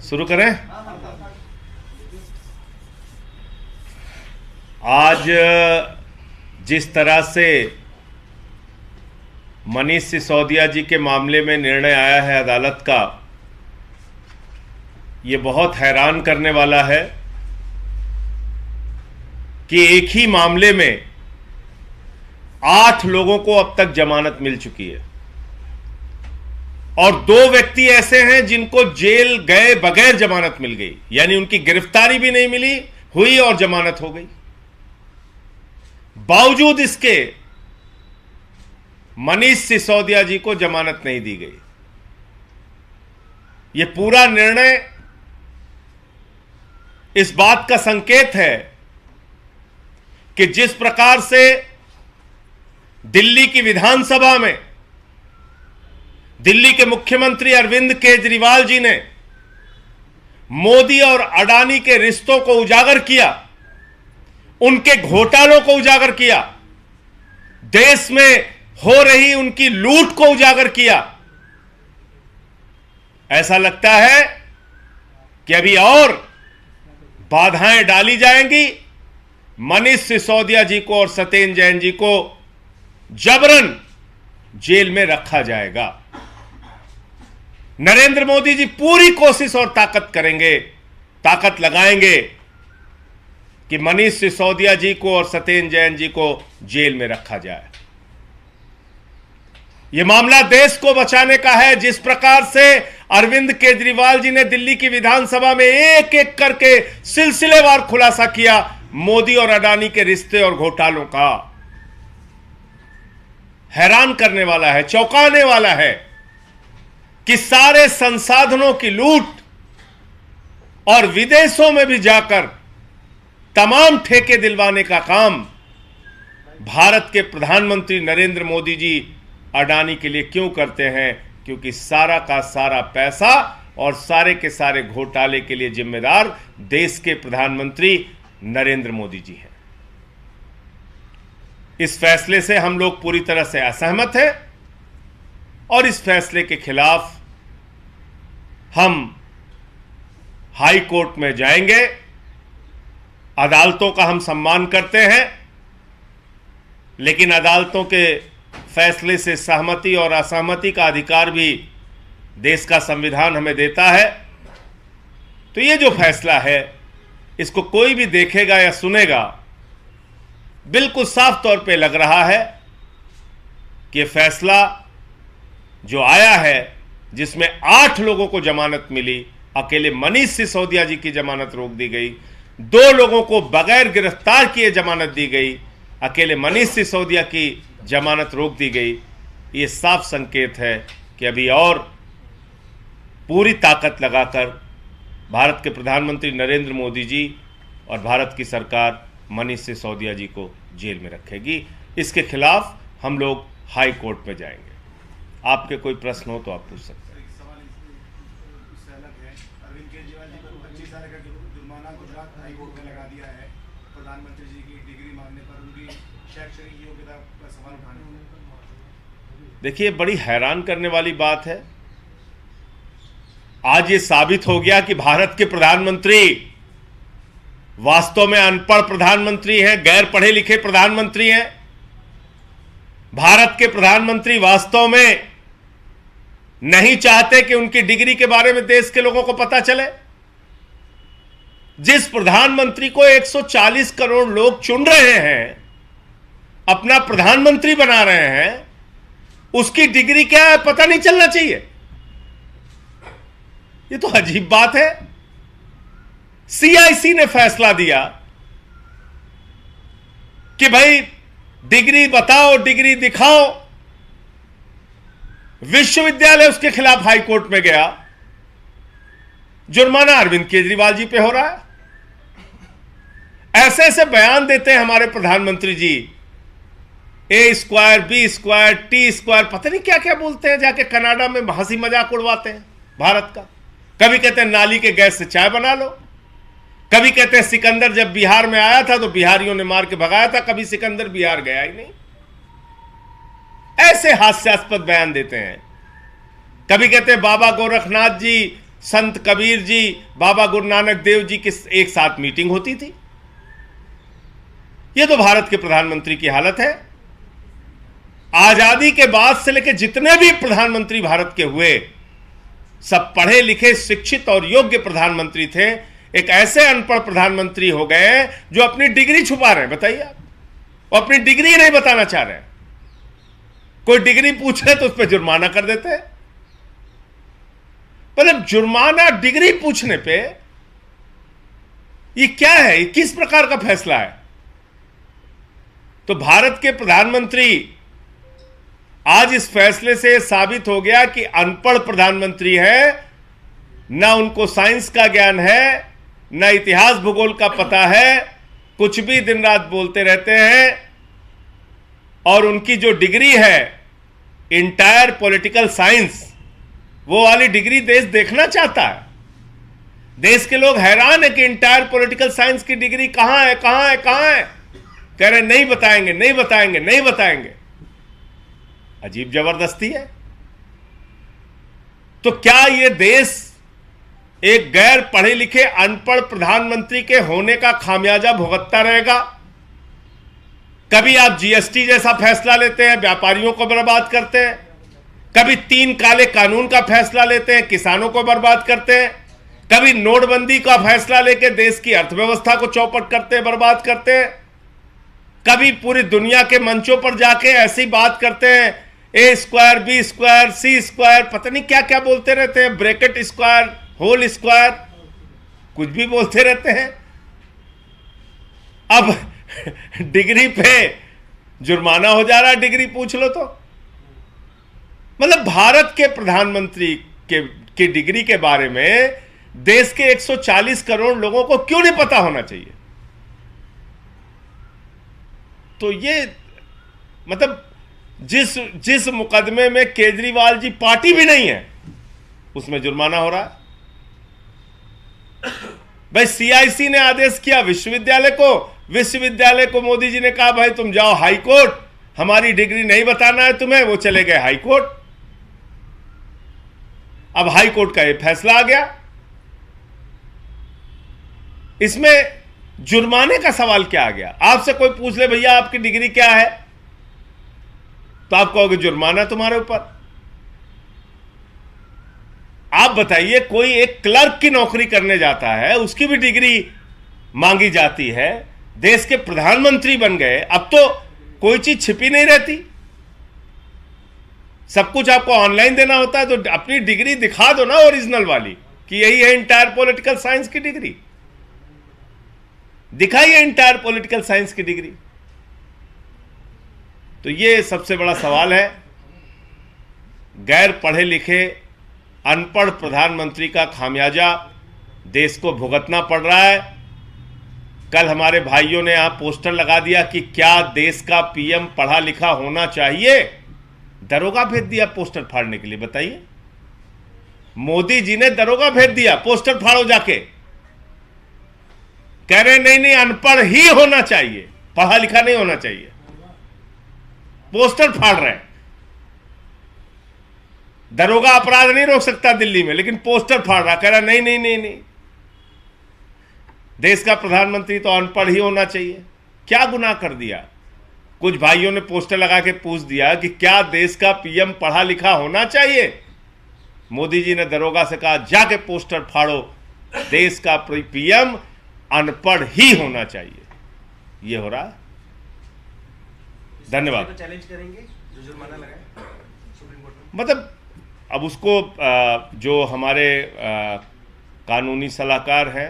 शुरू करें। आज जिस तरह से मनीष सिसोदिया जी के मामले में निर्णय आया है अदालत का, ये बहुत हैरान करने वाला है कि एक ही मामले में 8 लोगों को अब तक जमानत मिल चुकी है और 2 व्यक्ति ऐसे हैं जिनको जेल गए बगैर जमानत मिल गई, यानी उनकी गिरफ्तारी भी नहीं मिली हुई और जमानत हो गई। बावजूद इसके मनीष सिसोदिया जी को जमानत नहीं दी गई। यह पूरा निर्णय इस बात का संकेत है कि जिस प्रकार से दिल्ली की विधानसभा में दिल्ली के मुख्यमंत्री अरविंद केजरीवाल जी ने मोदी और अडानी के रिश्तों को उजागर किया, उनके घोटालों को उजागर किया, देश में हो रही उनकी लूट को उजागर किया, ऐसा लगता है कि अभी और बाधाएं डाली जाएंगी। मनीष सिसोदिया जी को और सत्येंद्र जैन जी को जबरन जेल में रखा जाएगा। नरेंद्र मोदी जी पूरी कोशिश और ताकत लगाएंगे कि मनीष सिसोदिया जी को और सत्येंद्र जैन जी को जेल में रखा जाए। यह मामला देश को बचाने का है। जिस प्रकार से अरविंद केजरीवाल जी ने दिल्ली की विधानसभा में एक एक करके सिलसिलेवार खुलासा किया मोदी और अडानी के रिश्ते और घोटालों का, हैरान करने वाला है, चौंकाने वाला है कि सारे संसाधनों की लूट और विदेशों में भी जाकर तमाम ठेके दिलवाने का काम भारत के प्रधानमंत्री नरेंद्र मोदी जी अडानी के लिए क्यों करते हैं? क्योंकि सारा का सारा पैसा और सारे के सारे घोटाले के लिए जिम्मेदार देश के प्रधानमंत्री नरेंद्र मोदी जी हैं। इस फैसले से हम लोग पूरी तरह से असहमत हैं और इस फैसले के खिलाफ हम हाई कोर्ट में जाएंगे। अदालतों का हम सम्मान करते हैं, लेकिन अदालतों के फैसले से सहमति और असहमति का अधिकार भी देश का संविधान हमें देता है। तो ये जो फैसला है, इसको कोई भी देखेगा या सुनेगा, बिल्कुल साफ तौर पे लग रहा है कि फैसला जो आया है, जिसमें 8 लोगों को जमानत मिली, अकेले मनीष सिसोदिया जी की जमानत रोक दी गई, 2 लोगों को बगैर गिरफ्तार किए जमानत दी गई, अकेले मनीष सिसोदिया की जमानत रोक दी गई। ये साफ संकेत है कि अभी और पूरी ताकत लगाकर भारत के प्रधानमंत्री नरेंद्र मोदी जी और भारत की सरकार मनीष सिसोदिया जी को जेल में रखेगी। इसके खिलाफ हम लोग हाई कोर्ट में जाएंगे। आपके कोई प्रश्न हो तो आप पूछ सकते हैं। अरविंद केजरीवाल जी को 25 साल का जुर्माना गुजरात हाई कोर्ट में लगा दिया है प्रधानमंत्री जी की डिग्री मांगने पर, उनकी शैक्षणिक योग्यता पर सवाल उठाने पर। देखिए, बड़ी हैरान करने वाली बात है। आज ये साबित हो गया कि भारत के प्रधानमंत्री वास्तव में अनपढ़ प्रधानमंत्री हैं, गैर पढ़े लिखे प्रधानमंत्री हैं। भारत के प्रधानमंत्री वास्तव में नहीं चाहते कि उनकी डिग्री के बारे में देश के लोगों को पता चले। जिस प्रधानमंत्री को 140 करोड़ लोग चुन रहे हैं, अपना प्रधानमंत्री बना रहे हैं, उसकी डिग्री क्या है पता नहीं चलना चाहिए। ये तो अजीब बात है। सीआईसी ने फैसला दिया कि भाई डिग्री बताओ, डिग्री दिखाओ। विश्वविद्यालय उसके खिलाफ हाई कोर्ट में गया। जुर्माना अरविंद केजरीवाल जी पे हो रहा है। ऐसे ऐसे बयान देते हैं हमारे प्रधानमंत्री जी, A² B² T², पता नहीं क्या क्या बोलते हैं। जाके कनाडा में हंसी मजाक उड़वाते हैं भारत का। कभी कहते हैं नाली के गैस से चाय बना लो, कभी कहते हैं सिकंदर जब बिहार में आया था तो बिहारियों ने मार के भगाया था, कभी सिकंदर बिहार गया ही नहीं। ऐसे हास्यास्पद बयान देते हैं। कभी कहते हैं बाबा गोरखनाथ जी, संत कबीर जी, बाबा गुरु नानक देव जी की एक साथ मीटिंग होती थी। यह तो भारत के प्रधानमंत्री की हालत है। आजादी के बाद से लेकर जितने भी प्रधानमंत्री भारत के हुए, सब पढ़े लिखे, शिक्षित और योग्य प्रधानमंत्री थे। एक ऐसे अनपढ़ प्रधानमंत्री हो गए जो अपनी डिग्री छुपा रहे हैं। बताइए आप, वो अपनी डिग्री नहीं बताना चाह रहे हैं। कोई डिग्री पूछे तो उस पर जुर्माना कर देते हैं। मतलब जुर्माना डिग्री पूछने पे, ये क्या है? ये किस प्रकार का फैसला है? तो भारत के प्रधानमंत्री, आज इस फैसले से साबित हो गया कि अनपढ़ प्रधानमंत्री है। ना उनको साइंस का ज्ञान है, ना इतिहास भूगोल का पता है, कुछ भी दिन रात बोलते रहते हैं। और उनकी जो डिग्री है इंटायर पॉलिटिकल साइंस, वो वाली डिग्री देश देखना चाहता है। देश के लोग हैरान है कि इंटायर पॉलिटिकल साइंस की डिग्री कहां है, कहां है, कहां है। कह रहे नहीं बताएंगे, नहीं बताएंगे, नहीं बताएंगे। अजीब जबरदस्ती है। तो क्या यह देश एक गैर पढ़े लिखे अनपढ़ प्रधानमंत्री के होने का खामियाजा भुगतता रहेगा? कभी आप जीएसटी जैसा फैसला लेते हैं, व्यापारियों को बर्बाद करते हैं। कभी 3 काले कानून का फैसला लेते हैं, किसानों को बर्बाद करते हैं। कभी नोटबंदी का फैसला लेकर देश की अर्थव्यवस्था को चौपट करते हैं, बर्बाद करते हैं। कभी पूरी दुनिया के मंचों पर जाके ऐसी बात करते हैं, ए स्क्वायर, बी स्क्वायर, सी स्क्वायर, पता नहीं क्या क्या बोलते रहते हैं, ब्रैकेट स्क्वायर, होल स्क्वायर, कुछ भी बोलते रहते हैं। अब डिग्री पे जुर्माना हो जा रहा है, डिग्री पूछ लो तो। मतलब भारत के प्रधानमंत्री की डिग्री के बारे में देश के 140 करोड़ लोगों को क्यों नहीं पता होना चाहिए? तो ये मतलब जिस मुकदमे में केजरीवाल जी पार्टी भी नहीं है, उसमें जुर्माना हो रहा है। भाई सीआईसी ने आदेश किया विश्वविद्यालय को मोदी जी ने कहा भाई तुम जाओ हाई कोर्ट, हमारी डिग्री नहीं बताना है तुम्हें। वो चले गए हाई कोर्ट। अब हाई कोर्ट का ये फैसला आ गया। इसमें जुर्माने का सवाल क्या आ गया? आपसे कोई पूछ ले भैया आपकी डिग्री क्या है, तो आप कहोगे जुर्माना तुम्हारे ऊपर। आप बताइए, कोई एक क्लर्क की नौकरी करने जाता है, उसकी भी डिग्री मांगी जाती है। देश के प्रधानमंत्री बन गए, अब तो कोई चीज छिपी नहीं रहती, सब कुछ आपको ऑनलाइन देना होता है। तो अपनी डिग्री दिखा दो ना, ओरिजिनल वाली, कि यही है इंटायर पॉलिटिकल साइंस की डिग्री। दिखाइए इंटायर पॉलिटिकल साइंस की डिग्री। तो ये सबसे बड़ा सवाल है। गैर पढ़े लिखे अनपढ़ प्रधानमंत्री का खामियाजा देश को भुगतना पड़ रहा है। कल हमारे भाइयों ने यहां पोस्टर लगा दिया कि क्या देश का पीएम पढ़ा लिखा होना चाहिए। दरोगा भेज दिया पोस्टर फाड़ने के लिए। बताइए, मोदी जी ने दरोगा भेज दिया, पोस्टर फाड़ो जाके। कह रहे नहीं अनपढ़ ही होना चाहिए, पढ़ा लिखा नहीं होना चाहिए। पोस्टर फाड़ रहे हैं। दरोगा अपराध नहीं रोक सकता दिल्ली में, लेकिन पोस्टर फाड़ रहा, कह रहा नहीं, देश का प्रधानमंत्री तो अनपढ़ ही होना चाहिए। क्या गुनाह कर दिया? कुछ भाइयों ने पोस्टर लगा के पूछ दिया कि क्या देश का पीएम पढ़ा लिखा होना चाहिए। मोदी जी ने दरोगा से कहा जाके पोस्टर फाड़ो, देश का पीएम अनपढ़ ही होना चाहिए। ये हो रहा है। धन्यवाद। चैलेंज करेंगे जो जुर्माना लगाए सुप्रीम कोर्ट में। मतलब अब उसको जो हमारे कानूनी सलाहकार हैं